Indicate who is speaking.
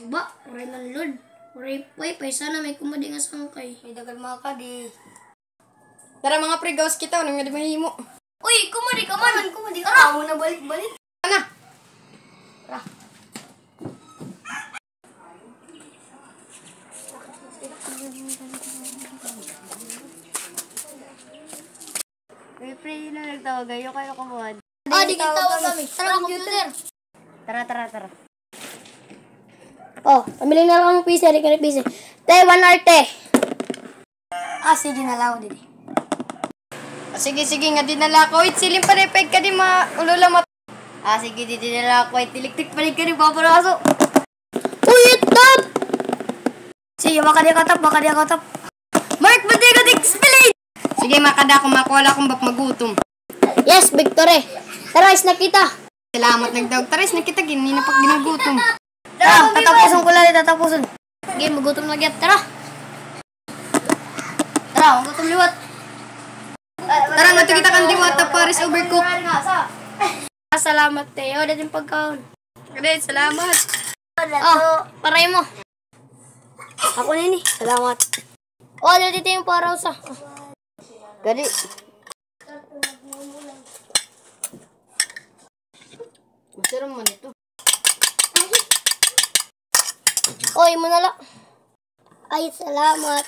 Speaker 1: Ba, oray ng Lord. Oray pay sana may kumadi nga sangkay.
Speaker 2: May dagal mga kadi.
Speaker 3: Tara mga pre, gawas kita. Anong nga di mahimo?
Speaker 1: Uy, kumadi ka man.
Speaker 2: Kumadi ka. Tara, muna balik-balik.
Speaker 3: Tara.
Speaker 2: Tara. May pre na nagtawag. Ayaw kayo kumuhan.
Speaker 1: Di kita tawag kami. Tara, computer.
Speaker 2: Tara.
Speaker 1: Oh, pamili na lang ng PC. Rin ka ng PC. Taiwan Arte.
Speaker 2: Sige na lang ako dito.
Speaker 3: Sige, nga dinala ko. Wait, silim pa rin. Peg ka di maulula mat.
Speaker 2: Sige, dito na lang ako. Tilik-tik pa rin ka rin, paparaso.
Speaker 1: Uy, itap!
Speaker 2: Sige, baka di ako tap.
Speaker 3: Mark, ba't di ka di-explain? Sige, makada ko. Makuwala kong bak magutom.
Speaker 1: Yes, Victory. Tara, is na kita.
Speaker 3: Salamat nagdawag. Tara, nakita gini na pag ginugutom.
Speaker 2: Tara, tatapusin ko lang. Tatapusin.
Speaker 1: Game, magutom na gyat. Tara.
Speaker 2: Tara, magutom liwat.
Speaker 3: Tara, nga kita kang diwata Paris overcook.
Speaker 1: Salamat, Teo. Dito yung pagkaon.
Speaker 3: Kaya, salamat.
Speaker 1: Paray mo.
Speaker 2: Ako nini. Salamat.
Speaker 1: Dito yung paraw sa.
Speaker 2: Gadi.
Speaker 3: Masarap man ito.
Speaker 1: Oy, mo na lang. Ay, salamat.